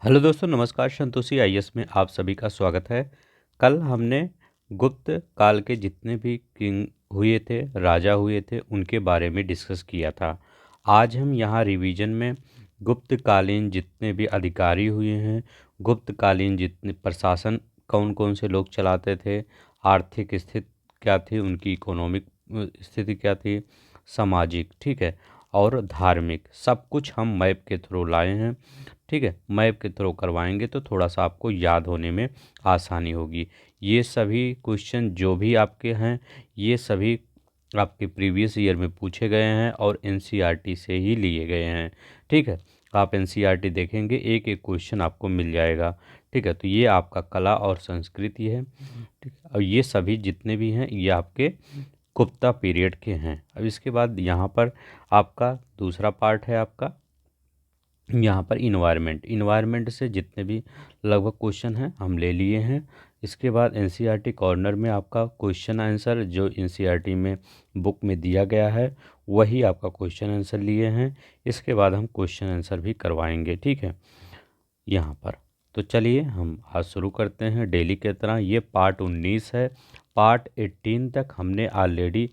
Hello दोस्तों, नमस्कार। Santoshi IAS में आप सभी का स्वागत है। कल हमने गुप्त काल के जितने भी किंग हुए थे, राजा हुए थे, उनके बारे में डिस्कस किया था। आज हम यहाँ रिवीजन में गुप्तकालीन जितने भी अधिकारी हुए हैं, गुप्तकालीन जितने प्रशासन कौन कौन से लोग चलाते थे, आर्थिक स्थिति क्या थी, उनकी इकोनॉमिक स्थिति क्या थी, सामाजिक, ठीक है, और धार्मिक, सब कुछ हम मैप के थ्रू लाए हैं। ठीक है, मैप के थ्रू करवाएंगे तो थोड़ा सा आपको याद होने में आसानी होगी। ये सभी क्वेश्चन जो भी आपके हैं, ये सभी आपके प्रीवियस ईयर में पूछे गए हैं और एनसीईआरटी से ही लिए गए हैं। ठीक है, आप एनसीईआरटी देखेंगे, एक एक क्वेश्चन आपको मिल जाएगा। ठीक है, तो ये आपका कला और संस्कृति है। ठीक है, और ये सभी जितने भी हैं ये आपके गुप्ता पीरियड के हैं। अब इसके बाद यहाँ पर आपका दूसरा पार्ट है आपका यहाँ पर इन्वायरमेंट से जितने भी लगभग क्वेश्चन हैं हम ले लिए हैं। इसके बाद एनसीईआरटी कॉर्नर में आपका क्वेश्चन आंसर जो एनसीईआरटी में बुक में दिया गया है वही आपका क्वेश्चन आंसर लिए हैं। इसके बाद हम क्वेश्चन आंसर भी करवाएंगे। ठीक है, यहाँ पर तो चलिए हम आज शुरू करते हैं। डेली की तरह ये पार्ट 19 है। पार्ट 18 तक हमने ऑलरेडी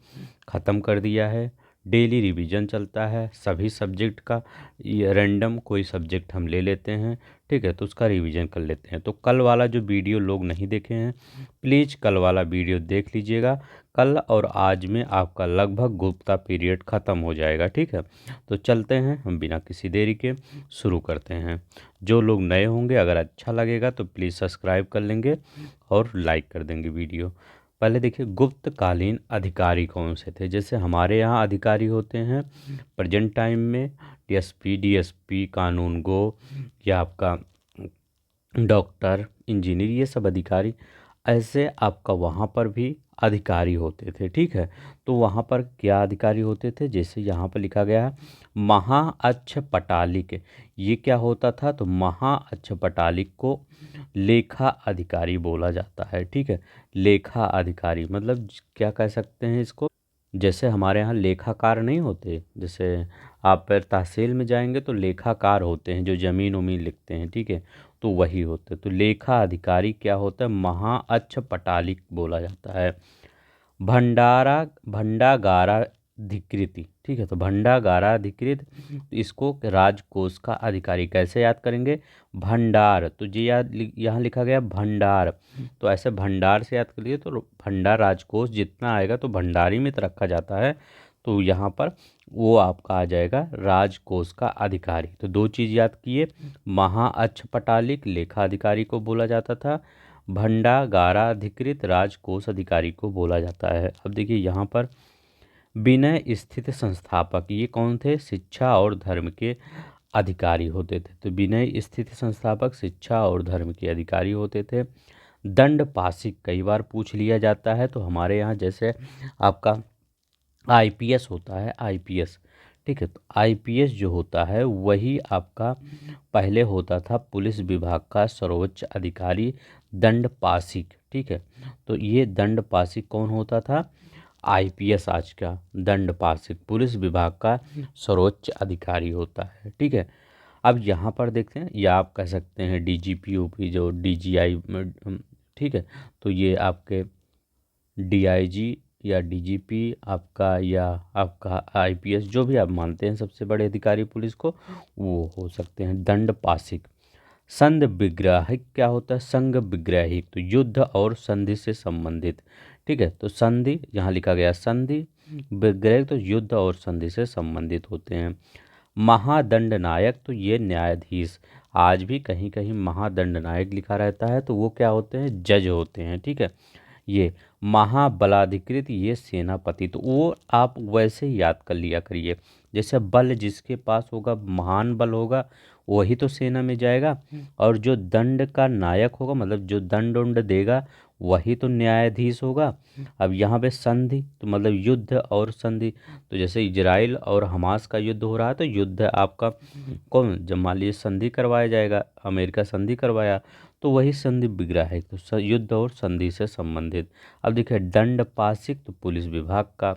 ख़त्म कर दिया है। डेली रिवीजन चलता है सभी सब्जेक्ट का। ये रैंडम कोई सब्जेक्ट हम ले लेते हैं, ठीक है, तो उसका रिवीजन कर लेते हैं। तो कल वाला जो वीडियो लोग नहीं देखे हैं, प्लीज़ कल वाला वीडियो देख लीजिएगा। कल और आज में आपका लगभग गुप्ता पीरियड ख़त्म हो जाएगा। ठीक है, तो चलते हैं हम बिना किसी देरी के शुरू करते हैं। जो लोग नए होंगे अगर अच्छा लगेगा तो प्लीज़ सब्सक्राइब कर लेंगे और लाइक कर देंगे वीडियो। पहले देखिए गुप्तकालीन अधिकारी कौन से थे। जैसे हमारे यहाँ अधिकारी होते हैं प्रेजेंट टाइम में एसपी, डीएसपी, कानून गो या आपका डॉक्टर, इंजीनियर, ये सब अधिकारी। ऐसे आपका वहाँ पर भी अधिकारी होते थे। ठीक है, तो वहाँ पर क्या अधिकारी होते थे, जैसे यहाँ पर लिखा गया है महाअच्छपटालिक। ये क्या होता था, तो महाअच्छपटालिक को लेखा अधिकारी बोला जाता है। ठीक है, लेखा अधिकारी मतलब क्या कह सकते हैं इसको, जैसे हमारे यहाँ लेखाकार नहीं होते, जैसे आप तहसील में जाएंगे तो लेखाकार होते हैं जो ज़मीन उमीन लिखते हैं। ठीक है, तो वही होते हैं। तो लेखा अधिकारी क्या होता है, महाअच्छपटालिक बोला जाता है। भंडागाराधिकृत। ठीक है, तो भंडागाराधिकृत, तो इसको राजकोष का अधिकारी कैसे याद करेंगे, भंडार, तो जी याद यहाँ लिखा गया भंडार, तो ऐसे भंडार से याद कर लिए तो भंडार राजकोष जितना आएगा तो भंडारी में तो रखा जाता है, तो यहाँ पर वो आपका आ जाएगा राजकोष का अधिकारी। तो दो चीज़ याद किए, महाअच्छपटालिक लेखा अधिकारी को बोला जाता था, भंडागाराधिकृत राजकोष अधिकारी को बोला जाता है। अब देखिए यहाँ पर विनय स्थित संस्थापक, ये कौन थे, शिक्षा और धर्म के अधिकारी होते थे। तो विनय स्थित संस्थापक शिक्षा और धर्म के अधिकारी होते थे। दंड पाशिक कई बार पूछ लिया जाता है, तो हमारे यहाँ जैसे आपका आईपीएस होता है, आईपीएस। ठीक है, तो आईपीएस जो होता है वही आपका पहले होता था पुलिस विभाग का सर्वोच्च अधिकारी दंडपाशिक। ठीक है, तो ये दंडपाशिक कौन होता था, आईपीएस आज का दंडपाशिक पुलिस विभाग का सर्वोच्च अधिकारी होता है। ठीक है, अब यहाँ पर देखते हैं, या आप कह सकते हैं डीजीपी ओपी जो डीजीआई। ठीक है, तो ये आपके डीआईजी या डीजीपी आपका या आपका आईपीएस जो भी आप मानते हैं सबसे बड़े अधिकारी पुलिस को, वो हो सकते हैं दंडपाशिक। संघ विग्राहिक क्या होता है, संघ विग्राहिक, तो युद्ध और संधि से संबंधित। ठीक है, तो संधि यहाँ लिखा गया संधि, विग्राहिक तो युद्ध और संधि से संबंधित होते हैं। महादंड नायक, तो ये न्यायाधीश, आज भी कहीं कहीं महादंड नायक लिखा रहता है, तो वो क्या होते हैं, जज होते हैं। ठीक है, ये महाबलाधिकृत ये सेनापति, तो वो आप वैसे ही याद कर लिया करिए, जैसे बल जिसके पास होगा, महान बल होगा, वही तो सेना में जाएगा। और जो दंड का नायक होगा मतलब जो दंड उंड देगा वही तो न्यायाधीश होगा। अब यहाँ पे संधि तो मतलब युद्ध और संधि, तो जैसे इजराइल और हमास का युद्ध हो रहा है तो युद्ध आपका कौन, जब मान लीजिए संधि करवाया जाएगा, अमेरिका संधि करवाया, तो वही संधि विग्रह है, तो युद्ध और संधि से संबंधित। अब देखिए दंड पाशिक तो पुलिस विभाग का।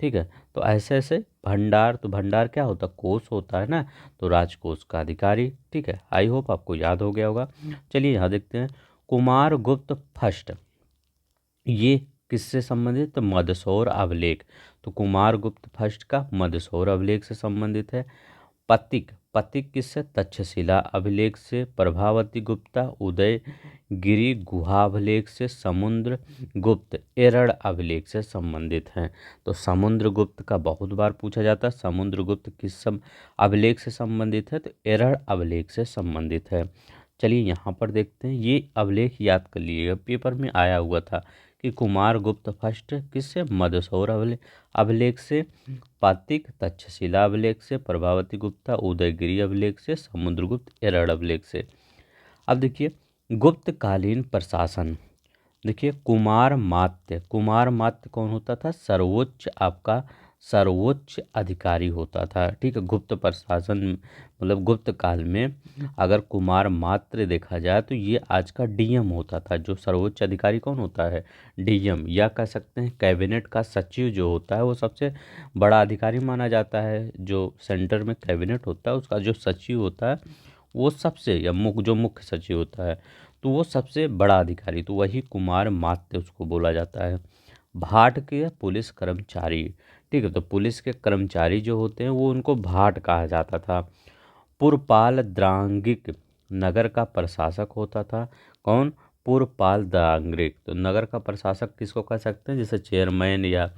ठीक है। तो ऐसे ऐसे भंडार, तो भंडार क्या होता है, कोष होता है ना, तो राजकोष का अधिकारी। ठीक है, आई होप आपको याद हो गया होगा। चलिए यहाँ देखते हैं, कुमार गुप्त फर्स्ट, ये किससे संबंधित, तो मदसौर अभिलेख। तो कुमार गुप्त फर्स्ट का मदसौर अभिलेख से संबंधित है। पतिक, पतिक किससे, तक्षशिला अभिलेख से। प्रभावती गुप्ता उदयगिरि गुहा अभिलेख से। समुद्र गुप्त एरड़ अभिलेख से संबंधित हैं। तो समुद्र गुप्त का बहुत बार पूछा जाता है, समुद्र गुप्त किस अभिलेख से संबंधित है, तो एरड़ अभिलेख से संबंधित है। चलिए यहाँ पर देखते हैं, ये अभिलेख याद कर लीजिएगा, पेपर में आया हुआ था कि कुमार गुप्त फर्स्ट किससे, मदसौर अभिलेख से। पातिक तक्षशिला अभिलेख से। प्रभावती गुप्ता उदयगिरि अभिलेख से। समुद्रगुप्त एरड़ अभिलेख से। अब देखिए गुप्तकालीन प्रशासन, देखिए कुमार मात्य, कुमार मात्य कौन होता था, सर्वोच्च, आपका सर्वोच्च अधिकारी होता था। ठीक है, गुप्त प्रशासन मतलब गुप्त काल में अगर कुमार मात्र देखा जाए तो ये आज का डीएम होता था। जो सर्वोच्च अधिकारी कौन होता है, डीएम, या कह सकते हैं कैबिनेट का सचिव जो होता है वो सबसे बड़ा अधिकारी माना जाता है। जो सेंटर में कैबिनेट होता है उसका जो सचिव होता है वो सबसे, या जो मुख्य सचिव होता है तो वो सबसे बड़ा अधिकारी, तो वही कुमार मात्य उसको बोला जाता है। भाट के पुलिस कर्मचारी, ठीक है, तो पुलिस के कर्मचारी जो होते हैं वो उनको भाट कहा जाता था। पुरपाल द्रांगिक नगर का प्रशासक होता था। कौन, पुरपाल द्रांगिक। तो नगर का प्रशासक किसको कह सकते हैं, जैसे चेयरमैन या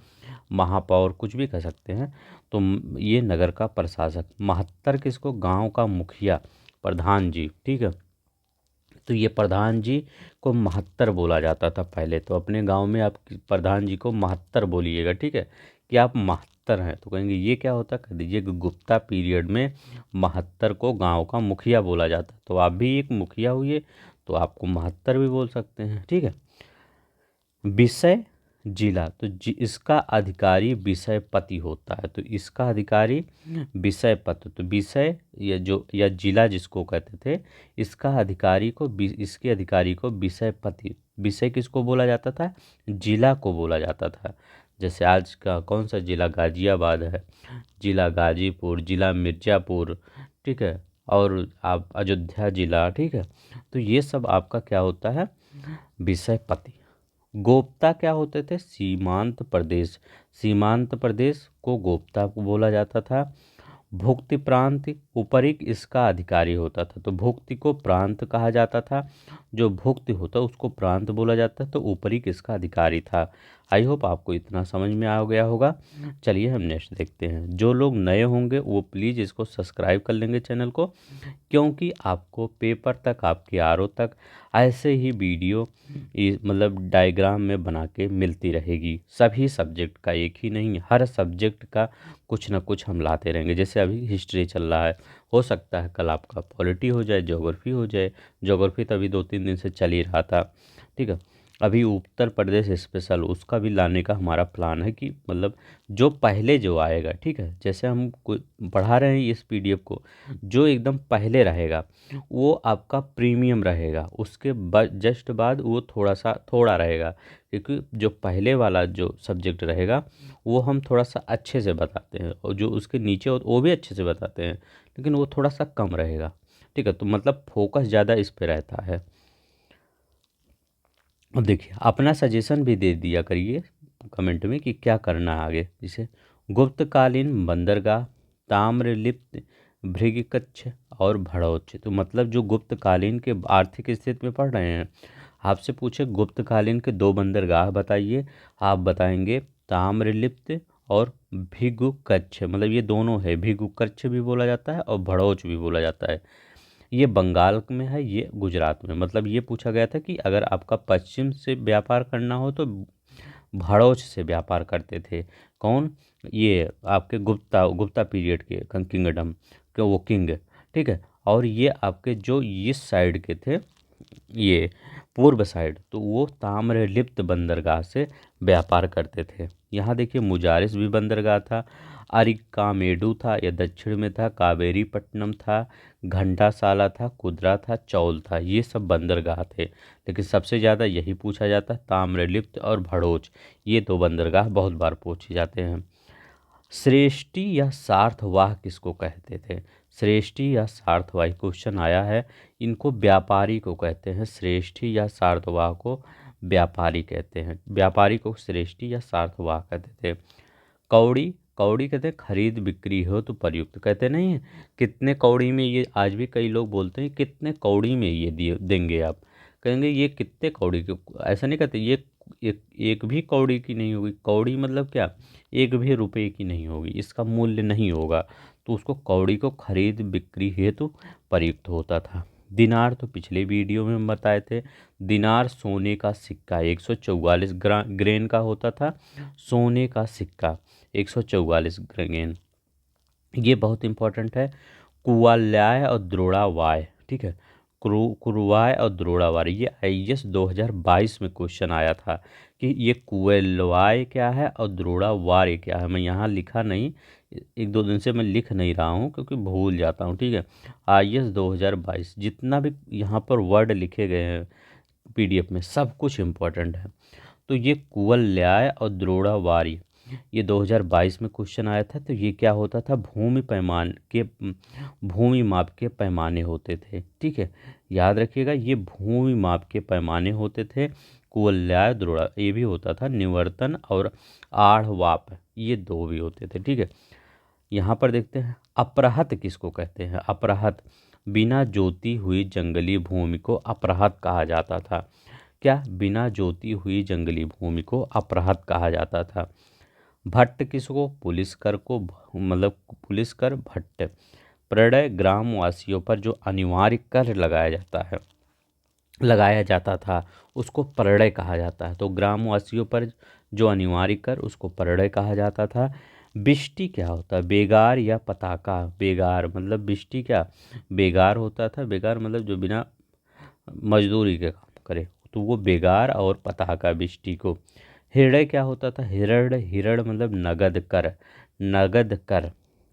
महापौर कुछ भी कह सकते हैं। तो ये नगर का प्रशासक। महत्तर किसको, गांव का मुखिया, प्रधान जी। ठीक है, तो ये प्रधान जी को महत्तर बोला जाता था पहले। तो अपने गांव में आप प्रधान जी को महत्तर बोलिएगा। ठीक है, कि आप महत्तर हैं, तो कहेंगे ये क्या होता है, कह दीजिए कि गुप्ता पीरियड में महत्तर को गांव का मुखिया बोला जाता। तो आप भी एक मुखिया हुए तो आपको महत्तर भी बोल सकते हैं। ठीक है, विषय जिला, तो इसका अधिकारी विषयपति होता है। तो इसका अधिकारी विषयपति, तो विषय या जो या जिला जिसको कहते थे, इसका अधिकारी को इसके अधिकारी को विषयपति, विषय किसको बोला जाता था, जिला को बोला जाता था। जैसे आज का कौन सा जिला, गाजियाबाद है, जिला गाजीपुर, जिला मिर्ज़ापुर। ठीक है, और आप अयोध्या जिला। ठीक है, तो ये सब आपका क्या होता है, विषयपति। गोप्ता क्या होते थे, सीमांत प्रदेश, सीमांत प्रदेश को गोप्ता को बोला जाता था। भुक्ति प्रांत ऊपरी इसका अधिकारी होता था। तो भुक्ति को प्रांत कहा जाता था, जो भुक्ति होता उसको प्रांत बोला जाता, तो ऊपरी किसका अधिकारी था। आई होप आपको इतना समझ में आ गया होगा। चलिए हम नेक्स्ट देखते हैं। जो लोग नए होंगे वो प्लीज़ इसको सब्सक्राइब कर लेंगे चैनल को, क्योंकि आपको पेपर तक, आपके आरओ तक ऐसे ही वीडियो मतलब डायग्राम में बना के मिलती रहेगी। सभी सब्जेक्ट का, एक ही नहीं, हर सब्जेक्ट का कुछ ना कुछ हम लाते रहेंगे। जैसे अभी हिस्ट्री चल रहा है, हो सकता है कल आपका पॉलिटी हो जाए, ज्योग्राफी हो जाए। ज्योग्राफी तो अभी 2-3 दिन से चल ही रहा था। ठीक है, अभी उत्तर प्रदेश स्पेशल उसका भी लाने का हमारा प्लान है, कि मतलब जो पहले जो आएगा, ठीक है, जैसे हम पढ़ा रहे हैं इस पीडीएफ को, जो एकदम पहले रहेगा वो आपका प्रीमियम रहेगा। उसके जस्ट बाद वो थोड़ा रहेगा, क्योंकि जो पहले वाला जो सब्जेक्ट रहेगा वो हम थोड़ा सा अच्छे से बताते हैं, और जो उसके नीचे वो भी अच्छे से बताते हैं, लेकिन वो थोड़ा सा कम रहेगा। ठीक है, तो मतलब फोकस ज़्यादा इस पे रहता है। अब देखिए अपना सजेशन भी दे दिया करिए कमेंट में कि क्या करना है आगे। जैसे गुप्तकालीन बंदरगाह, ताम्रलिप्त, भृगकच्छ और भड़ौच। तो मतलब जो गुप्तकालीन के आर्थिक स्थिति में पढ़ रहे हैं, आपसे पूछे गुप्तकालीन के 2 बंदरगाह बताइए, आप बताएंगे ताम्रलिप्त और भृगुकच्छ। मतलब ये दोनों है, भृगुकच्छ भी बोला जाता है और भड़ौच भी बोला जाता है। ये बंगाल में है, ये गुजरात में। मतलब ये पूछा गया था कि अगर आपका पश्चिम से व्यापार करना हो तो भड़ौच से व्यापार करते थे। कौन, ये आपके गुप्ता पीरियड के किंगडम के वो किंग। ठीक है, और ये आपके जो इस साइड के थे, ये पूर्व साइड, तो वो ताम्रलिप्त बंदरगाह से व्यापार करते थे। यहाँ देखिए मुजारिस भी बंदरगाह था, अरिकामेडू था, या दक्षिण में था, कावेरीपट्टनम था, घंटासाला था, कुदरा था, चौल था। ये सब बंदरगाह थे, लेकिन सबसे ज़्यादा यही पूछा जाता है, ताम्रलिप्त और भड़ोच। ये 2 बंदरगाह बहुत बार पूछे जाते हैं। श्रेष्ठी या सार्थवाह किसको कहते थे? श्रेष्ठी या सार्थवाह क्वेश्चन आया है। इनको व्यापारी को कहते हैं। श्रेष्ठी या सार्थवाह को व्यापारी कहते हैं। व्यापारी को श्रेष्ठी या सार्थवाह कहते थे। कौड़ी, कौड़ी कहते हैं खरीद बिक्री हो तो प्रयुक्त, कहते नहीं है कितने कौड़ी में ये, आज भी कई लोग बोलते हैं कितने कौड़ी में ये दिए देंगे आप, कहेंगे ये कितने कौड़ी के, ऐसा नहीं कहते ये एक भी कौड़ी की नहीं होगी। कौड़ी मतलब क्या, एक भी रुपए की नहीं होगी, इसका मूल्य नहीं होगा, तो उसको कौड़ी को खरीद बिक्री हेतु प्रयुक्त होता था। दिनार तो पिछले वीडियो में हम बताए थे। दिनार सोने का सिक्का 144 ग्रेन का होता था। सोने का सिक्का 144 ग्रेन, ये बहुत इंपॉर्टेंट है। कुवाल्याय और द्रोणावाय, ठीक है, कुरुवाय और द्रोणावाय, ये आईएएस 2022 में क्वेश्चन आया था कि ये कुवलवाय क्या है और द्रोणावाय क्या है। मैं यहाँ लिखा नहीं, एक दो दिन से मैं लिख नहीं रहा हूँ क्योंकि भूल जाता हूँ, ठीक है। आईएएस 2022 जितना भी यहाँ पर वर्ड लिखे गए हैं पीडीएफ में सब कुछ इम्पोर्टेंट है। तो ये कुवलयाय और द्रोणावारी ये 2022 में क्वेश्चन आया था। तो ये क्या होता था, भूमि माप के पैमाने होते थे, ठीक है, याद रखिएगा ये भूमि माप के पैमाने होते थे। कुवलयाय द्रोड़ा ये भी होता था। निवर्तन और आढ़वाप ये दो भी होते थे, ठीक है। यहाँ पर देखते हैं अपराहत किसको कहते हैं। अपराहत, बिना जोती हुई जंगली भूमि को अपराहत कहा जाता था। क्या, बिना जोती हुई जंगली भूमि को अपराहत कहा जाता था। भट्ट किसको, पुलिस कर को, मतलब पुलिस कर भट्ट। प्रलय ग्रामवासियों पर जो अनिवार्य कर लगाया जाता था उसको प्रलय कहा जाता है। तो ग्रामवासियों पर जो अनिवार्य कर उसको प्रलय कहा जाता था। बिष्टी क्या होता है, बेगार या पताका। बेगार मतलब बिष्टी क्या, बेगार होता था। बेगार मतलब जो बिना मजदूरी के काम करे, तो वो बेगार और पताका बिष्टी को। हिरण्य क्या होता था, हिरण्य, हिरण्य मतलब नगद कर, नगद कर,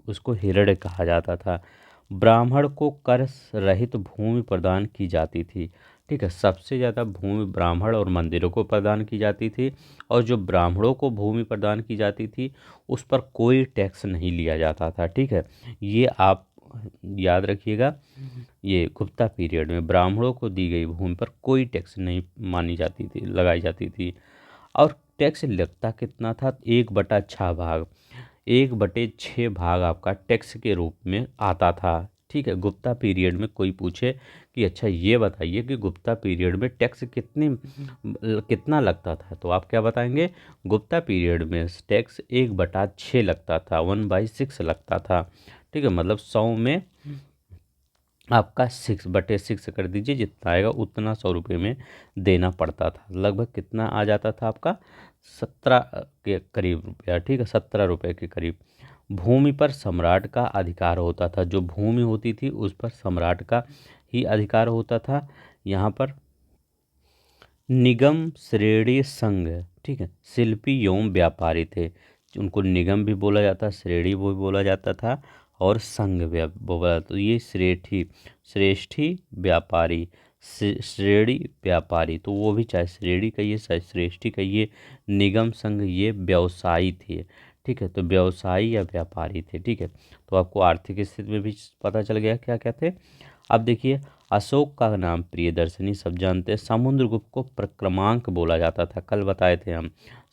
उसको हिरण्य कहा जाता था। ब्राह्मण को कर रहित भूमि प्रदान की जाती थी, ठीक है। सबसे ज़्यादा भूमि ब्राह्मण और मंदिरों को प्रदान की जाती थी, और जो ब्राह्मणों को भूमि प्रदान की जाती थी उस पर कोई टैक्स नहीं लिया जाता था, ठीक है। ये आप याद रखिएगा। ये गुप्ता पीरियड में ब्राह्मणों को दी गई भूमि पर कोई टैक्स नहीं मानी जाती थी, लगाई जाती थी। और टैक्स लगता कितना था, 1/6 भाग, 1/6 भाग आपका टैक्स के रूप में आता था, ठीक है। गुप्ता पीरियड में कोई पूछे कि अच्छा ये बताइए कि गुप्ता पीरियड में टैक्स कितना लगता था, तो आप क्या बताएंगे, गुप्ता पीरियड में टैक्स 1/6 लगता था, 1/6 लगता था, ठीक है। मतलब 100 में आपका 6/6 कर दीजिए, जितना आएगा उतना 100 रुपये में देना पड़ता था। लगभग कितना आ जाता था आपका, 17 के करीब रुपया, ठीक है, 17 रुपये के करीब। भूमि पर सम्राट का अधिकार होता था। जो भूमि होती थी उस पर सम्राट का ही अधिकार होता था। यहाँ पर निगम, श्रेणी, संघ, ठीक है, शिल्पी एवं व्यापारी थे। उनको निगम भी बोला जाता, श्रेणी भी बोला जाता था, और संघ भी बोला जाता। तो ये श्रेष्ठी व्यापारी, श्रेणी व्यापारी, तो वो भी चाहे श्रेणी कहिए चाहे श्रेष्ठी कहिए, निगम संघ ये व्यवसायी थे, ठीक है। तो व्यवसायी या व्यापारी थे, ठीक है। तो आपको आर्थिक स्थिति में भी पता चल गया क्या क्या थे। अब देखिए, अशोक का नाम प्रियदर्शनी सब जानते हैं। समुद्रगुप्त को प्रक्रमांक बोला जाता था, कल बताए थे हम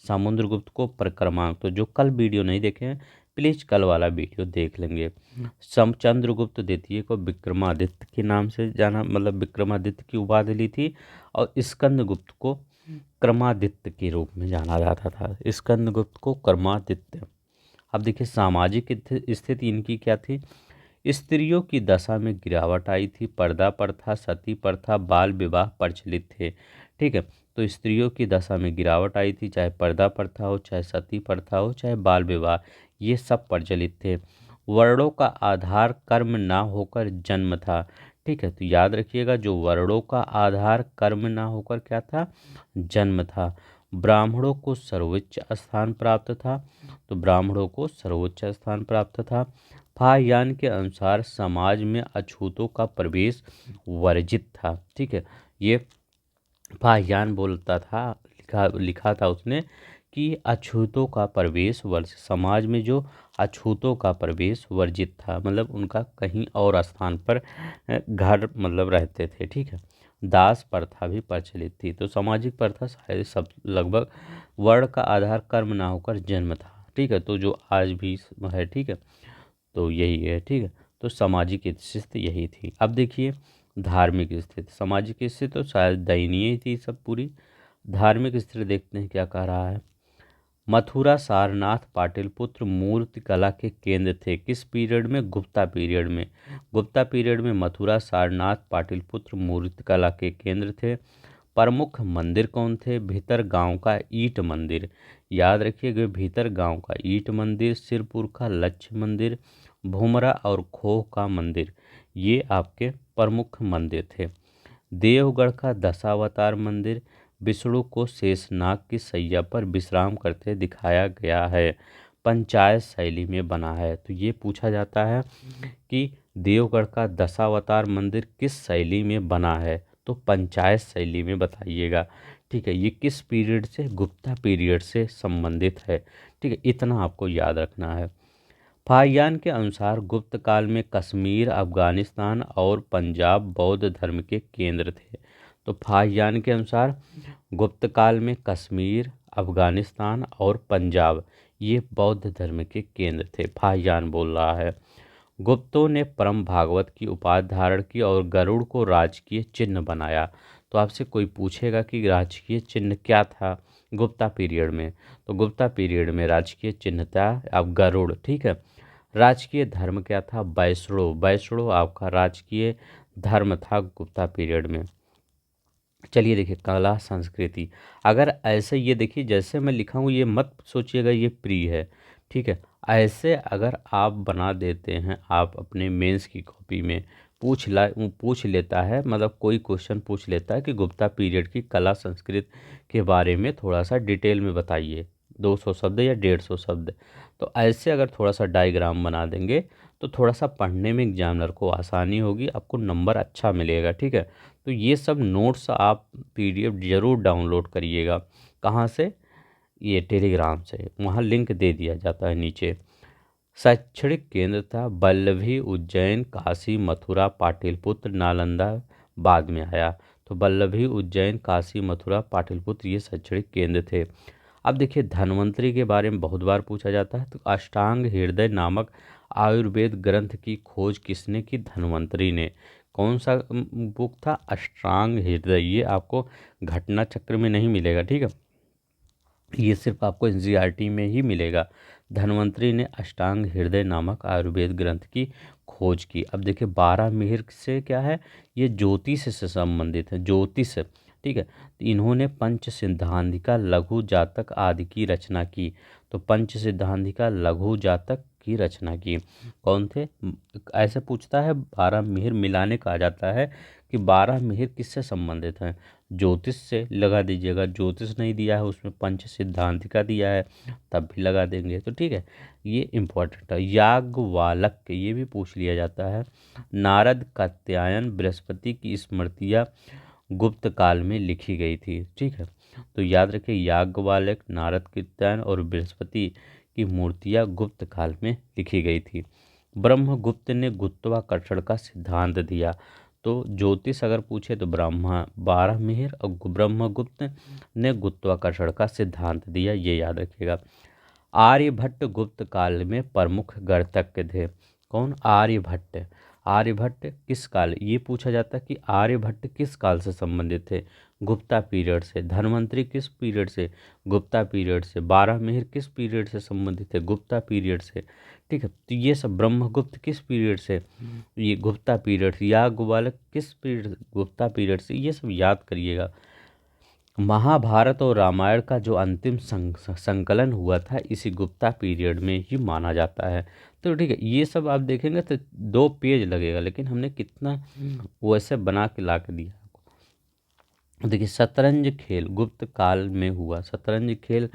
समुद्रगुप्त को प्रक्रमांक। तो जो कल वीडियो नहीं देखे हैं प्लीज़ कल वाला वीडियो देख लेंगे। चंद्रगुप्त द्वितीय को विक्रमादित्य के नाम से जाना, मतलब विक्रमादित्य की उपाधि ली थी। और स्कंदगुप्त को क्रमादित्य के रूप में जाना जाता था, स्कंदगुप्त को क्रमादित्य। अब देखिए, सामाजिक स्थिति इनकी क्या थी। स्त्रियों की दशा में गिरावट आई थी। पर्दा प्रथा, सती प्रथा, बाल विवाह प्रचलित थे, ठीक है। तो स्त्रियों की दशा में गिरावट आई थी, चाहे पर्दा प्रथा हो, चाहे सती प्रथा हो, चाहे बाल विवाह, ये सब प्रचलित थे। वर्णों का आधार कर्म ना होकर जन्म था, ठीक है। तो याद रखिएगा, जो वर्णों का आधार कर्म ना होकर क्या था, जन्म था। ब्राह्मणों को सर्वोच्च स्थान प्राप्त था, तो ब्राह्मणों को सर्वोच्च स्थान प्राप्त था। फाहयान के अनुसार समाज में अछूतों का प्रवेश वर्जित था, ठीक है। ये फाहयान बोलता था, लिखा था उसने कि अछूतों का प्रवेश वर्जित, समाज में जो अछूतों का प्रवेश वर्जित था, मतलब उनका कहीं और स्थान पर घर मतलब रहते थे, ठीक है। दास प्रथा भी प्रचलित थी। तो सामाजिक प्रथा शायद सब लगभग वर्ण का आधार कर्म ना होकर जन्म था, ठीक है, तो जो आज भी है, ठीक है, तो यही है, ठीक है। तो सामाजिक स्थिति यही थी। अब देखिए धार्मिक स्थिति, सामाजिक स्थिति तो शायद दयनीय ही थी सब पूरी। धार्मिक स्थिति देखते हैं क्या कह रहा है। मथुरा सारनाथ पाटलिपुत्र मूर्ति कला के केंद्र थे। किस पीरियड में? गुप्ता पीरियड में। गुप्ता पीरियड में मथुरा सारनाथ पाटलिपुत्र मूर्ति कला के केंद्र थे। प्रमुख मंदिर कौन थे? भीतर गांव का ईट मंदिर, याद रखिएगा, भीतर गांव का ईट मंदिर, सिरपुर का लक्ष्य मंदिर, भूमरा और खोह का मंदिर, ये आपके प्रमुख मंदिर थे। देवगढ़ का दशावतार मंदिर, विष्णु को शेषनाग की सैया पर विश्राम करते दिखाया गया है, पंचायत शैली में बना है। तो ये पूछा जाता है कि देवगढ़ का दशावतार मंदिर किस शैली में बना है, तो पंचायत शैली में बताइएगा, ठीक है। ये किस पीरियड से? गुप्ता पीरियड से संबंधित है, ठीक है, इतना आपको याद रखना है। फाहियान के अनुसार गुप्त काल में कश्मीर, अफगानिस्तान और पंजाब बौद्ध धर्म के केंद्र थे। तो फाहियान के अनुसार गुप्त काल में कश्मीर, अफगानिस्तान और पंजाब ये बौद्ध धर्म के केंद्र थे, फाहियान बोल रहा है। गुप्तों ने परम भागवत की उपाधि धारण की और गरुड़ को राजकीय चिन्ह बनाया। तो आपसे कोई पूछेगा कि राजकीय चिन्ह क्या था गुप्ता पीरियड में, तो गुप्ता पीरियड में राजकीय चिन्ह था अब गरुड़, ठीक है। राजकीय धर्म क्या था? वैष्णव, वैष्णव आपका राजकीय धर्म था गुप्ता पीरियड में। चलिए देखिए कला संस्कृति, अगर ऐसे ये देखिए जैसे मैं लिखा हूँ ये मत सोचिएगा ये प्री है, ठीक है। ऐसे अगर आप बना देते हैं, आप अपने मेंस की कॉपी में पूछ लेता है, मतलब कोई क्वेश्चन पूछ लेता है कि गुप्ता पीरियड की कला संस्कृति के बारे में थोड़ा सा डिटेल में बताइए, 200 शब्द या 150 शब्द, तो ऐसे अगर थोड़ा सा डायग्राम बना देंगे तो थोड़ा सा पढ़ने में एग्जामिनर को आसानी होगी, आपको नंबर अच्छा मिलेगा, ठीक है। तो ये सब नोट्स आप पीडीएफ ज़रूर डाउनलोड करिएगा। कहाँ से? ये टेलीग्राम से, वहाँ लिंक दे दिया जाता है नीचे। शैक्षणिक केंद्र था वल्लभी, उज्जैन, काशी, मथुरा, पाटलिपुत्र, नालंदा बाद में आया। तो वल्लभी, उज्जैन, काशी, मथुरा, पाटलिपुत्र ये शैक्षणिक केंद्र थे। अब देखिए धन्वंतरि के बारे में बहुत बार पूछा जाता है। तो अष्टांग हृदय नामक आयुर्वेद ग्रंथ की खोज किसने की? धन्वंतरि ने। कौन सा बुक था? अष्टांग हृदय। ये आपको घटना चक्र में नहीं मिलेगा, ठीक है, ये सिर्फ आपको एनसीईआरटी में ही मिलेगा। धन्वंतरि ने अष्टांग हृदय नामक आयुर्वेद ग्रंथ की खोज की। अब देखिए 12 मिहिर से क्या है? ये ज्योतिष से संबंधित है, ज्योतिष, ठीक है। तो इन्होंने पंच सिद्धांतिका, लघु जातक आदि की रचना की। तो पंच सिद्धांतिका, लघु जातक की रचना की। कौन थे? ऐसे पूछता है 12 मिहिर मिलाने कहा जाता है कि 12 मिहिर किससे संबंधित हैं? ज्योतिष से लगा दीजिएगा, ज्योतिष नहीं दिया है उसमें पंच सिद्धांतिका दिया है तब भी लगा देंगे, तो ठीक है, ये इम्पोर्टेंट है। याज्ञवल्क्य ये भी पूछ लिया जाता है। नारद, कात्यायन, बृहस्पति की स्मृतियाँ गुप्त काल में लिखी गई थी, ठीक है। तो याद रखिए याज्ञवल्क्य, नारद, कात्यायन और बृहस्पति की मूर्तियाँ गुप्त काल में लिखी गई थी। ब्रह्मगुप्त ने गुरुत्वाकर्षण का सिद्धांत दिया। तो ज्योतिष अगर पूछे तो ब्रह्मा 12 मिहिर और ब्रह्मगुप्त ने गुरुत्वाकर्षण का सिद्धांत दिया, ये याद रखिएगा। आर्यभट्ट गुप्त काल में प्रमुख गणितज्ञ थे। कौन? आर्यभट्ट। आर्यभट्ट किस काल, ये पूछा जाता है कि आर्यभट्ट किस काल से संबंधित थे? गुप्ता पीरियड से। धन्वंतरि किस पीरियड से? गुप्ता पीरियड से। 12 मिहिर किस पीरियड से संबंधित है? गुप्ता पीरियड से, ठीक है। तो ये सब ब्रह्मगुप्त किस पीरियड से? ये गुप्ता पीरियड से। याज्ञवल्क्य किस पीरियड? गुप्ता पीरियड से। ये सब याद करिएगा। महाभारत और रामायण का जो अंतिम संकलन हुआ था इसी गुप्ता पीरियड में ही माना जाता है। तो ठीक है, ये सब आप देखेंगे तो 2 पेज लगेगा, लेकिन हमने कितना वैसे बना के ला के दिया आपको। देखिए शतरंज खेल गुप्त काल में हुआ। शतरंज खेल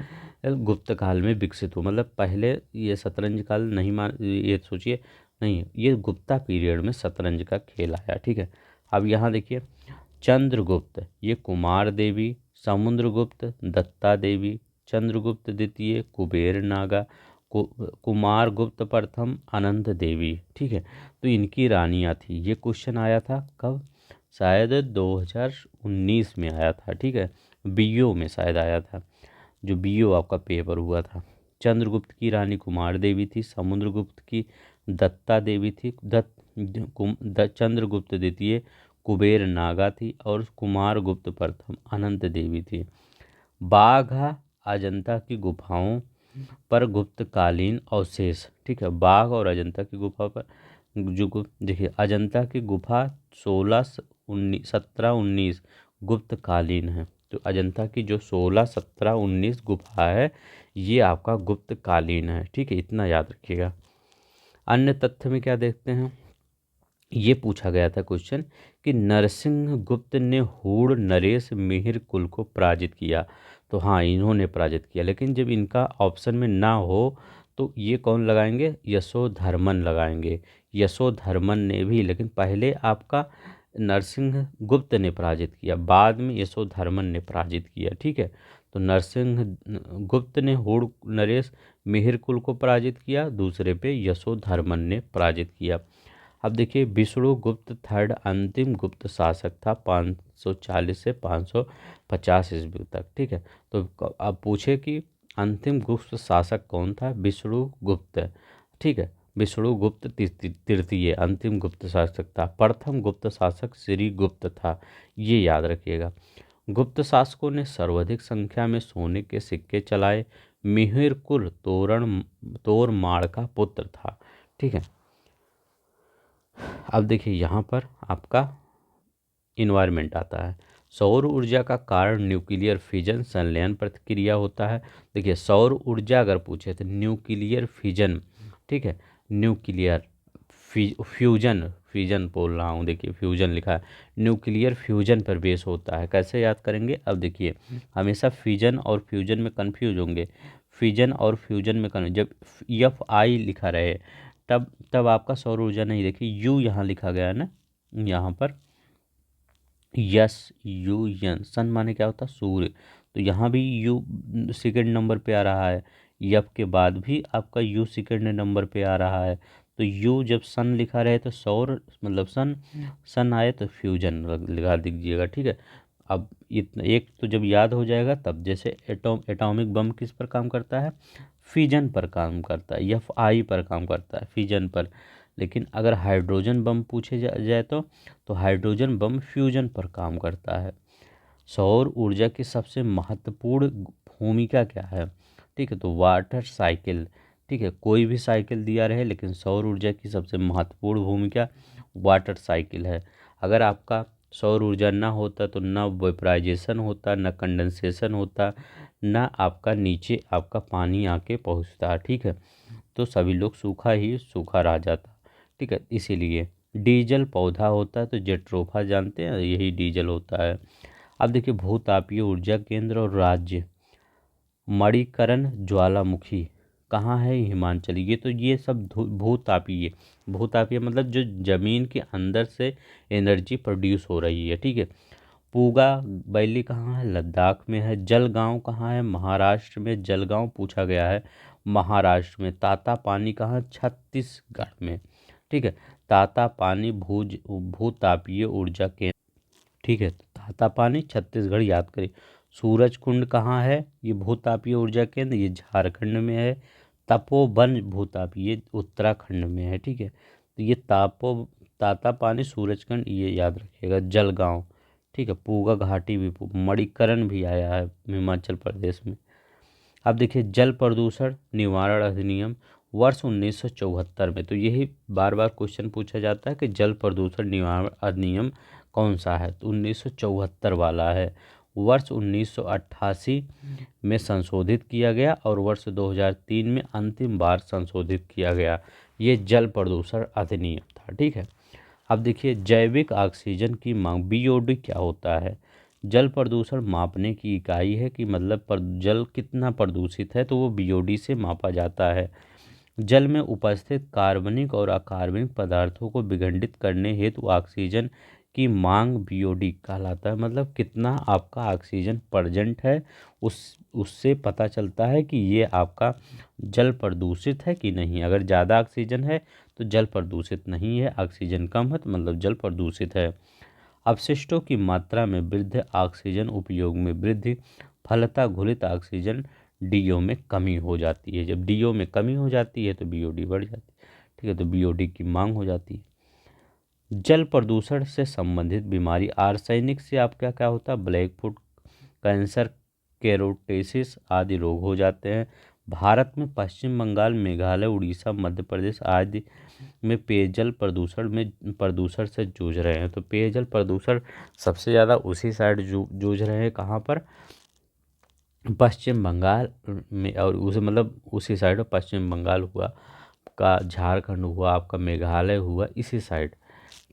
गुप्त काल में विकसित हुआ, मतलब पहले ये शतरंज काल नहीं मान, ये सोचिए नहीं, ये गुप्ता पीरियड में शतरंज का खेल आया, ठीक है। अब यहाँ देखिए चंद्रगुप्त, ये कुमार देवी, समुद्रगुप्त, दत्ता देवी, चंद्रगुप्त द्वितीय, कुबेर नागा, कुमार गुप्त प्रथम, अनंत देवी। ठीक है, तो इनकी रानियाँ थी। ये क्वेश्चन आया था कब? शायद 2019 में आया था। ठीक है, बीओ में शायद आया था, जो बीओ आपका पेपर हुआ था। चंद्रगुप्त की रानी कुमार देवी थी, समुद्रगुप्त की दत्ता देवी थी, चंद्रगुप्त द्वितीय कुबेर नागा थी, और कुमार गुप्त प्रथम अनंत देवी थी। बाघ अजंता की गुफाओं पर गुप्तकालीन अवशेष। ठीक है, बाघ और अजंता की गुफा पर देखिए, अजंता की गुफा 17-19 गुप्तकालीन है। तो अजंता की जो 16-17-19 गुफा है, ये आपका गुप्तकालीन है। ठीक है, इतना याद रखिएगा। अन्य तथ्य में क्या देखते हैं, ये पूछा गया था क्वेश्चन कि नरसिंह गुप्त ने हूण नरेश मिहिर कुल को पराजित किया। तो हाँ, इन्होंने पराजित किया, लेकिन जब इनका ऑप्शन में ना हो तो ये कौन लगाएंगे? यशोधर्मन लगाएंगे। यशोधर्मन ने भी, लेकिन पहले आपका नरसिंह गुप्त ने पराजित किया, बाद में यशोधर्मन ने पराजित किया। ठीक है, तो नरसिंह गुप्त ने हूण नरेश मिहिर कुल को पराजित किया, दूसरे पे यशोधर्मन ने पराजित किया। अब देखिए, विष्णुगुप्त थर्ड अंतिम गुप्त शासक था 540 से 550 ईस्वी तक। ठीक है, तो अब पूछे कि अंतिम गुप्त शासक कौन था? विष्णुगुप्त। ठीक है, विष्णुगुप्त तृतीय अंतिम गुप्त शासक था। प्रथम गुप्त शासक श्रीगुप्त था, ये याद रखिएगा। गुप्त शासकों ने सर्वाधिक संख्या में सोने के सिक्के चलाए। मिहिर कुल तोरमाड़ का पुत्र था। ठीक है, अब देखिए यहाँ पर आपका इन्वायरमेंट आता है। सौर ऊर्जा का कारण न्यूक्लियर फिजन संलयन प्रतिक्रिया होता है। देखिए, सौर ऊर्जा अगर पूछे तो न्यूक्लियर फिजन, ठीक है, न्यूक्लियर फ्यूजन, फिजन बोल रहा हूँ, देखिए फ्यूजन लिखा है, न्यूक्लियर फ्यूजन पर बेस होता है। कैसे याद करेंगे? अब देखिए, हमेशा फिजन और फ्यूजन में कंफ्यूज होंगे। फिजन और फ्यूजन में जब FI लिखा रहे तब आपका सौर ऊर्जा नहीं। देखिए, यू यहाँ लिखा गया है ना, यहाँ पर SUN, सन माने क्या होता है? सूर्य। तो यहाँ भी यू सेकेंड नंबर पे आ रहा है, यफ के बाद भी आपका यू सेकेंड नंबर पे आ रहा है। तो यू जब सन लिखा रहे तो सौर मतलब सन आए तो फ्यूजन लगा दीजिएगा। ठीक है, अब इतना एक तो जब याद हो जाएगा तब, जैसे एटॉमिक बम किस पर काम करता है? फिजन पर काम करता है, FI पर काम करता है, फिजन पर। लेकिन अगर हाइड्रोजन बम पूछे जाए तो हाइड्रोजन बम फ्यूजन पर काम करता है। सौर ऊर्जा की सबसे महत्वपूर्ण भूमिका क्या है? ठीक है, तो वाटर साइकिल। ठीक है, कोई भी साइकिल दिया रहे, लेकिन सौर ऊर्जा की सबसे महत्वपूर्ण भूमिका वाटर साइकिल है। अगर आपका सौर ऊर्जा ना होता तो ना वेपराइजेशन होता, ना कंडेंसेशन होता, ना आपका नीचे आपका पानी आके पहुंचता। ठीक है, तो सभी लोग सूखा ही सूखा रह जाता। ठीक है, इसीलिए डीजल पौधा होता है, तो जेट्रोफा जानते हैं, यही डीजल होता है। अब देखिए, भूतापीय ऊर्जा केंद्र और राज्य। मणिकरण ज्वालामुखी कहाँ है? हिमाचल। ये सब भूतापीय, भूतापीय मतलब जो जमीन के अंदर से एनर्जी प्रोड्यूस हो रही है। ठीक है, पूगा बैली कहाँ है? लद्दाख में है। जलगांव कहाँ है? महाराष्ट्र में। जलगांव पूछा गया है महाराष्ट्र में। ताता पानी कहाँ? छत्तीसगढ़ में। ठीक है, ताता पानी भूतापीय ऊर्जा केंद्र। ठीक है, तो ताता पानी छत्तीसगढ़ याद करें। सूरज कुंड कहाँ है? ये भूतापीय ऊर्जा केंद्र, ये झारखंड में है। तपोवन भूतापीय उत्तराखंड में है। ठीक है, तो ये ताता पानी सूरजकुंड, ये याद रखिएगा। जलगांव। ठीक है, पूगा घाटी भी, मणिकरण भी आया है हिमाचल प्रदेश में। अब देखिए, जल प्रदूषण निवारण अधिनियम वर्ष 1974 में, तो यही बार बार क्वेश्चन पूछा जाता है कि जल प्रदूषण निवारण अधिनियम कौन सा है? तो 1974 वाला है। वर्ष 1988 में संशोधित किया गया और वर्ष 2003 में अंतिम बार संशोधित किया गया। ये जल प्रदूषण अधिनियम था। ठीक है, अब देखिए, जैविक ऑक्सीजन की मांग, BOD क्या होता है? जल प्रदूषण मापने की इकाई है कि मतलब जल कितना प्रदूषित है, तो वो BOD से मापा जाता है। जल में उपस्थित कार्बनिक और अकार्बनिक पदार्थों को विघटित करने हेतु ऑक्सीजन की मांग बीओडी कहलाता है। मतलब कितना आपका ऑक्सीजन प्रेजेंट है, उससे पता चलता है कि ये आपका जल प्रदूषित है कि नहीं। अगर ज़्यादा ऑक्सीजन है तो जल प्रदूषित नहीं है, ऑक्सीजन कम है तो मतलब जल प्रदूषित है। अपशिष्टों की मात्रा में वृद्धि, ऑक्सीजन उपयोग में वृद्धि, फलतः घुलित ऑक्सीजन डीओ में कमी हो जाती है। जब डीओ में कमी हो जाती है तो बीओडी बढ़ जाती है। ठीक है, तो बीओडी की मांग हो जाती है। जल प्रदूषण से संबंधित बीमारी, आर्सेनिक से आपका क्या होता है, ब्लैक फुट, कैंसर, केरोटेसिस आदि रोग हो जाते हैं। भारत में पश्चिम बंगाल, मेघालय, उड़ीसा, मध्य प्रदेश आदि में पेयजल प्रदूषण से जूझ रहे हैं। तो पेयजल प्रदूषण सबसे ज़्यादा उसी साइड जूझ रहे हैं, कहाँ पर, पश्चिम बंगाल में। और उसे मतलब उसी साइड पश्चिम बंगाल हुआ, का झारखंड हुआ, आपका मेघालय हुआ, इसी साइड।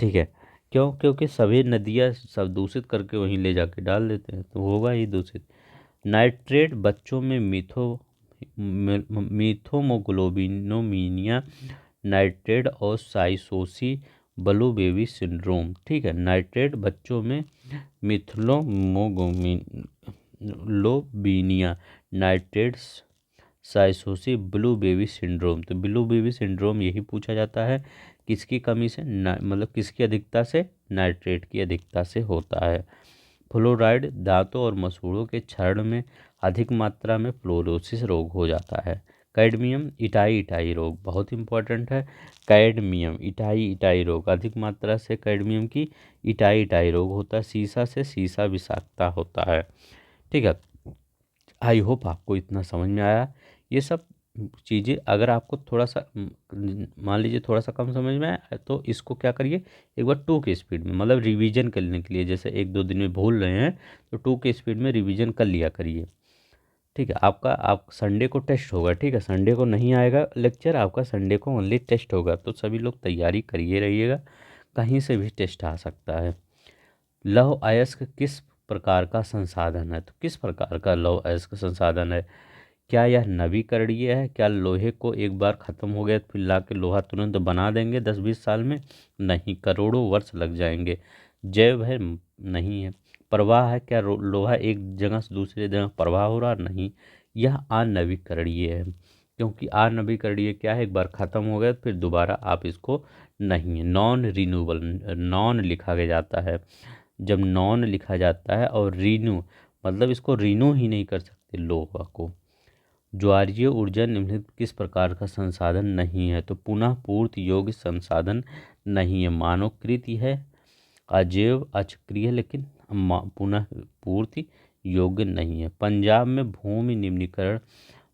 ठीक है, क्यों? क्योंकि सभी नदियाँ सब दूषित करके वहीं ले जाके डाल देते हैं, तो होगा ही दूषित। नाइट्रेट बच्चों में मीथोमोग्लोबिनोमीनिया, नाइट्रेट और साइकोसी ब्लू बेबी सिंड्रोम। ठीक है, नाइट्रेट बच्चों में मिथलोबीनिया, नाइट्रेट्स, साइकोसी, ब्लू बेबी सिंड्रोम। तो ब्लू बेबी सिंड्रोम यही पूछा जाता है, किसकी कमी से, मतलब किसकी अधिकता से, नाइट्रेट की अधिकता से होता है। फ्लोराइड, दांतों और मसूड़ों के क्षरण में अधिक मात्रा में फ्लोरोसिस रोग हो जाता है। कैडमियम, इटाई इटाई रोग बहुत इंपॉर्टेंट है। कैडमियम इटाई इटाई रोग, अधिक मात्रा से कैडमियम की इटाई इटाई रोग होता है। सीसा से सीसा विषाक्तता होता है। ठीक है, आई होप आपको इतना समझ में आया। ये सब चीज़ें अगर आपको थोड़ा सा मान लीजिए थोड़ा सा कम समझ में आया, तो इसको क्या करिए, एक बार 2 के स्पीड में, मतलब रिवीजन करने के लिए, जैसे 1-2 दिन में भूल रहे हैं तो 2 के स्पीड में रिवीजन कर लिया करिए। ठीक है, आपका आप संडे को टेस्ट होगा। ठीक है, संडे को नहीं आएगा लेक्चर, आपका संडे को ओनली टेस्ट होगा, तो सभी लोग तैयारी करिए रहिएगा, कहीं से भी टेस्ट आ सकता है। लौह अयस्क किस प्रकार का संसाधन है? तो किस प्रकार का लौह अयस्क संसाधन है? क्या यह नवीकरणीय है? क्या लोहे को एक बार ख़त्म हो गया तो फिर ला के लोहा तुरंत बना देंगे 10-20 साल में? नहीं, करोड़ों वर्ष लग जाएंगे। जैव है? नहीं है। प्रवाह है? क्या लोहा एक जगह से दूसरी जगह प्रवाह हो रहा? नहीं। यह अनवीकरणीय है, क्योंकि अनवीकरणीय क्या है, एक बार ख़त्म हो गया तो फिर दोबारा आप इसको नहीं है। नॉन रिन्यूएबल, नॉन लिखा गया जाता है। जब नॉन लिखा जाता है और रीन्यू, मतलब इसको रीन्यू ही नहीं कर सकते लोहा को। ज्वारीय ऊर्जा निम्नलिखित किस प्रकार का संसाधन नहीं है? तो पुनः पूर्ति योग्य संसाधन नहीं है। मानवकृत है, अजैव अचक्रिय, लेकिन पुनः पूर्ति योग्य नहीं है। पंजाब में भूमि निम्नीकरण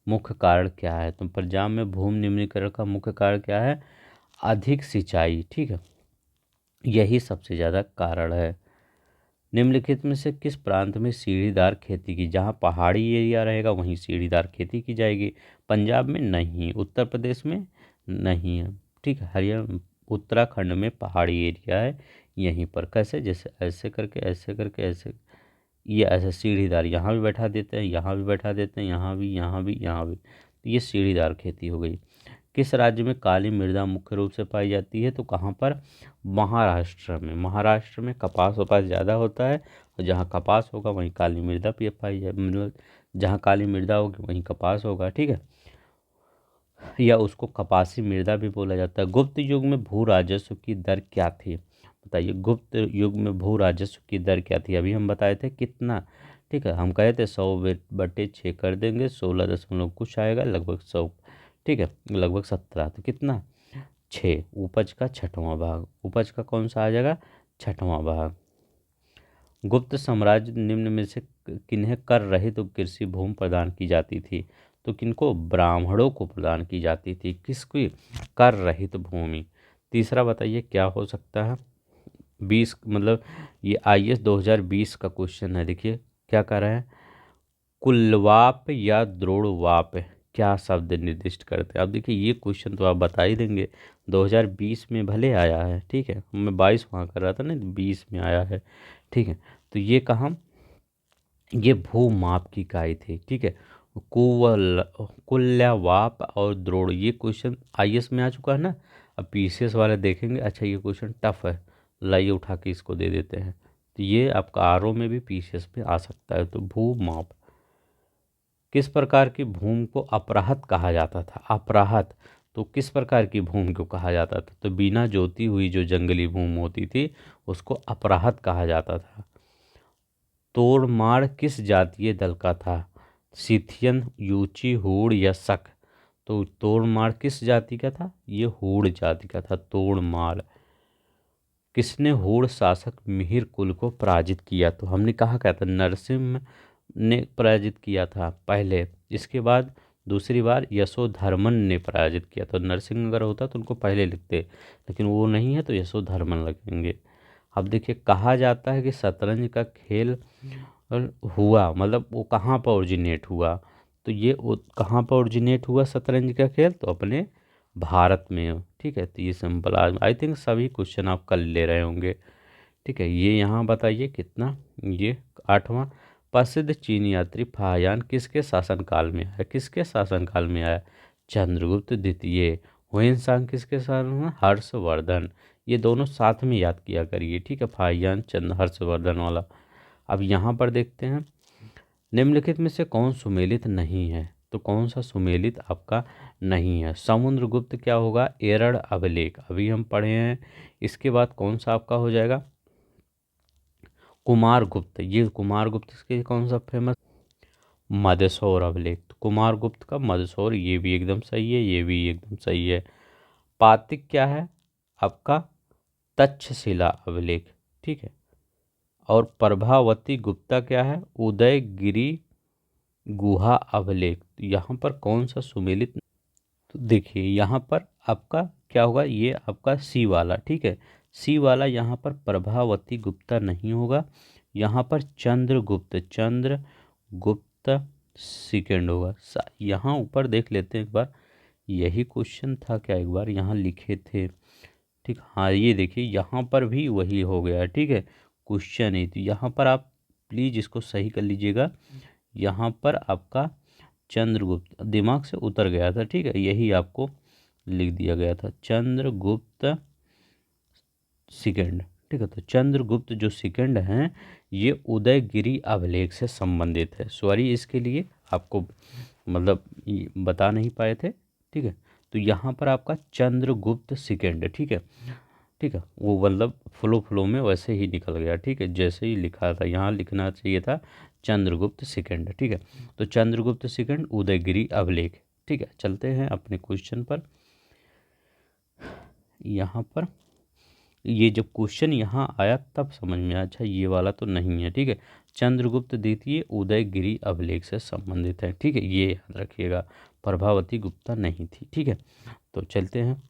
मुख्य कारण क्या है? तो पंजाब में भूमि निम्नीकरण का मुख्य कारण क्या है? अधिक सिंचाई। ठीक है, यही सबसे ज़्यादा कारण है। निम्नलिखित में से किस प्रांत में सीढ़ीदार खेती की, जहाँ पहाड़ी एरिया रहेगा वहीं सीढ़ीदार खेती की जाएगी? पंजाब में नहीं, उत्तर प्रदेश में नहीं है। ठीक है, हरियाणा, उत्तराखंड में पहाड़ी एरिया है, यहीं पर। कैसे? जैसे ऐसे करके ऐसे करके ऐसे, ये ऐसे सीढ़ीदार, यहाँ भी बैठा देते हैं, यहाँ भी बैठा देते हैं, यहाँ भी, यहाँ भी, यहाँ भी, तो ये सीढ़ीदार खेती हो गई। किस राज्य में काली मृदा मुख्य रूप से पाई जाती है? तो कहाँ पर? महाराष्ट्र में। महाराष्ट्र में कपास वपास ज़्यादा होता है, और जहाँ कपास होगा वहीं काली मृदा भी पाई जाए, मतलब जहाँ काली मृदा होगी वहीं कपास होगा। ठीक है, या उसको कपासी मृदा भी बोला जाता है। गुप्त युग में भू राजस्व की दर क्या थी? बताइए, गुप्त युग में भू राजस्व की दर क्या थी? अभी हम बताए थे कितना। ठीक है, हम कहे थे 100/6 कर देंगे, 16 दशमलव कुछ आएगा, लगभग 100। ठीक है, लगभग 17, तो कितना? 6। उपज का छठवां भाग, उपज का कौन सा आ जाएगा? छठवां भाग। गुप्त साम्राज्य निम्न में से किन्हें कर रहित तो कृषि भूमि प्रदान की जाती थी? तो किनको? ब्राह्मणों को प्रदान की जाती थी। किसकी? कर रहित भूमि। तीसरा बताइए क्या हो सकता है? 20, मतलब ये आईएएस 2020 का क्वेश्चन है। देखिए क्या कर रहे हैं, कुल्वाप या द्रोणवाप क्या शब्द निर्दिष्ट करते हैं? अब देखिए ये क्वेश्चन तो आप बता ही देंगे, 2020 में भले आया है। ठीक है, मैं 22 वहाँ कर रहा था ना, 20 में आया है। ठीक है, तो ये कहाँ, ये भूमाप की इकाई थी। ठीक है, कुल्यवाप और द्रोण, ये क्वेश्चन आईएएस में आ चुका है ना। अब पीसीएस वाले देखेंगे, अच्छा ये क्वेश्चन टफ है लाइए उठा के इसको दे देते हैं। तो ये आपका आरओ में भी पीसीएस में आ सकता है। तो भू माप, किस प्रकार की भूमि को अपराहत कहा जाता था? अपराहत, तो किस प्रकार की भूमि को कहा जाता था? तो बिना जोती हुई जो जंगली भूमि होती थी उसको अपराहत कहा जाता था। तोड़माड़ किस जातीय दल का था? सिथियन, यूची, हूण या शक? तो तोड़माड़ किस जाति का था? ये हूण जाति का था तोड़माड़। किसने हूण शासक मिहिर कुल को पराजित किया? तो हमने कहा क्या था, नरसिम्हा ने पराजित किया था पहले, इसके बाद दूसरी बार यशोधर्मन ने पराजित किया। तो नरसिंह अगर होता तो उनको पहले लिखते, लेकिन वो नहीं है तो यशोधर्मन लगेंगे। अब देखिए, कहा जाता है कि शतरंज का खेल हुआ, मतलब वो कहाँ पर ओरिजिनेट हुआ? तो ये कहाँ पर ओरिजिनेट हुआ शतरंज का खेल? तो अपने भारत में हो। ठीक है, तो ये सिंपल, आज आई थिंक सभी क्वेश्चन आप कर ले रहे होंगे। ठीक है, ये यहाँ बताइए कितना, ये 8वां। प्रसिद्ध चीनी यात्री फाहियान किसके शासनकाल में आया? किसके शासनकाल में आया? चंद्रगुप्त द्वितीय। हुएनसांग किसके शासन में? हर्षवर्धन। ये दोनों साथ में याद किया करिए। ठीक है, फाहियान चंद्र हर्षवर्धन वाला। अब यहाँ पर देखते हैं, निम्नलिखित में से कौन सुमेलित नहीं है? तो कौन सा सुमेलित आपका नहीं है? समुद्रगुप्त क्या होगा? एरड़ अभिलेख, अभी हम पढ़े हैं। इसके बाद कौन सा आपका हो जाएगा? कुमारगुप्त। ये कुमारगुप्त के कौन सा फेमस? मदसौर अभिलेख। तो कुमारगुप्त का मदसौर, ये भी एकदम सही है, ये भी एकदम सही है। पातिक क्या है आपका? तक्षशिला अभिलेख। ठीक है, और प्रभावती गुप्ता क्या है? उदयगिरी गुहा अभिलेख। तो यहाँ पर कौन सा सुमेलित? तो देखिए यहाँ पर आपका क्या होगा? ये आपका सी वाला। ठीक है, सी वाला। यहाँ पर प्रभावती गुप्ता नहीं होगा, यहाँ पर चंद्रगुप्त, चंद्रगुप्त सेकेंड होगा। यहाँ ऊपर देख लेते हैं एक बार, यही क्वेश्चन था क्या? एक बार यहाँ लिखे थे। ठीक, हाँ, ये देखिए यहाँ पर भी वही हो गया है। ठीक है, क्वेश्चन ही तो यहाँ पर आप प्लीज़ इसको सही कर लीजिएगा। यहाँ पर आपका चंद्रगुप्त दिमाग से उतर गया था। ठीक है, यही आपको लिख दिया गया था, चंद्रगुप्त सेकंड। ठीक है, तो चंद्रगुप्त जो सेकंड हैं ये उदयगिरी अभिलेख से संबंधित है। सॉरी, इसके लिए आपको मतलब ये बता नहीं पाए थे। ठीक है, तो यहाँ पर आपका चंद्रगुप्त सेकंड। ठीक है, ठीक है, वो मतलब फ्लो में वैसे ही निकल गया। ठीक है, जैसे ही लिखा था, यहाँ लिखना चाहिए था चंद्रगुप्त सेकंड। ठीक है, तो चंद्रगुप्त सेकंड उदयगिरी अभिलेख। ठीक है, चलते हैं अपने क्वेश्चन पर। यहाँ पर ये जब क्वेश्चन यहाँ आया तब समझ में आया, अच्छा ये वाला तो नहीं है। ठीक है, चंद्रगुप्त द्वितीय उदयगिरी अभिलेख से संबंधित है। ठीक है, ये याद रखिएगा, प्रभावती गुप्ता नहीं थी। ठीक है, तो चलते हैं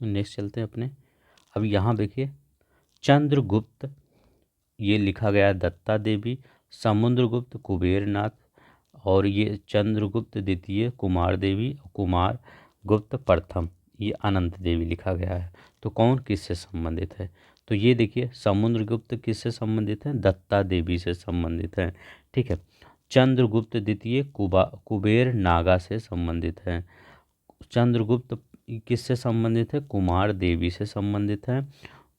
नेक्स्ट, चलते हैं अपने। अब यहाँ देखिए, चंद्रगुप्त ये लिखा गया है दत्ता देवी, समुद्रगुप्त कुबेरनाथ, और ये चंद्रगुप्त द्वितीय कुमार देवी, कुमार गुप्त प्रथम ये अनंत देवी लिखा गया है। तो कौन किससे संबंधित है? तो ये देखिए, समुद्रगुप्त किससे संबंधित है? दत्ता देवी से संबंधित है। ठीक है, चंद्रगुप्त द्वितीय कुबेर नागा से संबंधित है। चंद्रगुप्त किससे संबंधित है? कुमार देवी से संबंधित है।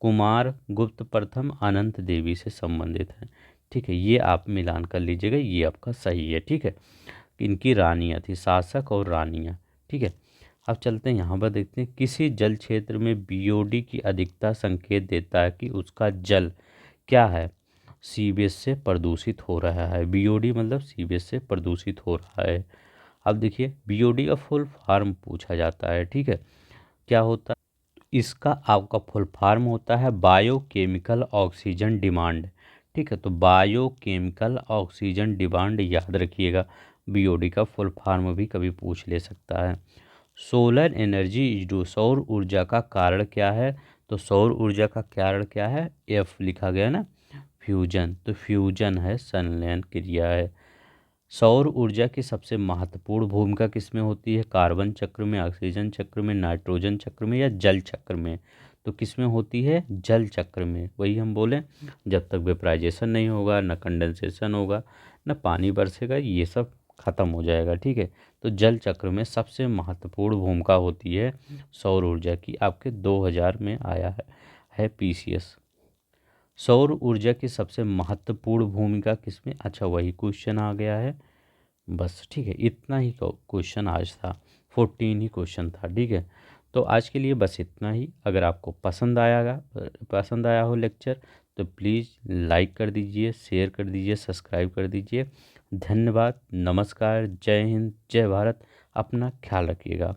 कुमार गुप्त प्रथम अनंत देवी से संबंधित है। ठीक है, ये आप मिलान कर लीजिएगा, ये आपका सही है। ठीक है, इनकी रानियाँ थी, शासक और रानियाँ। ठीक है, अब चलते हैं यहाँ पर देखते हैं, किसी जल क्षेत्र में बीओडी की अधिकता संकेत देता है कि उसका जल क्या है? सीवेज से प्रदूषित हो रहा है। बीओडी मतलब सीवेज से प्रदूषित हो रहा है। अब देखिए, बीओडी का फुल फॉर्म पूछा जाता है। ठीक है, क्या होता है इसका? आपका फुल फॉर्म होता है बायोकेमिकल ऑक्सीजन डिमांड। ठीक है, तो बायोकेमिकल ऑक्सीजन डिमांड याद रखिएगा, बीओडी का फुल फॉर्म भी कभी पूछ ले सकता है। सोलर एनर्जी जो सौर ऊर्जा का कारण क्या है? तो सौर ऊर्जा का कारण क्या है? एफ लिखा गया ना, फ्यूजन। तो फ्यूजन है, संलयन क्रिया है। सौर ऊर्जा की सबसे महत्वपूर्ण भूमिका किसमें होती है? कार्बन चक्र में, ऑक्सीजन चक्र में, नाइट्रोजन चक्र में या जल चक्र में? तो किसमें होती है? जल चक्र में। वही हम बोले, जब तक वेपराइजेशन नहीं होगा, न कंडेंसेशन होगा, न पानी बरसेगा, ये सब खत्म हो जाएगा। ठीक है, तो जल चक्र में सबसे महत्वपूर्ण भूमिका होती है सौर ऊर्जा की। आपके 2000 में आया है पीसीएस। सौर ऊर्जा की सबसे महत्वपूर्ण भूमिका किसमें? अच्छा, वही क्वेश्चन आ गया है। बस ठीक है, इतना ही क्वेश्चन आज था, 14 ही क्वेश्चन था। ठीक है, तो आज के लिए बस इतना ही। अगर आपको पसंद आया हो लेक्चर तो प्लीज़ लाइक कर दीजिए, शेयर कर दीजिए, सब्सक्राइब कर दीजिए। धन्यवाद, नमस्कार, जय हिंद, जय भारत। अपना ख्याल रखिएगा।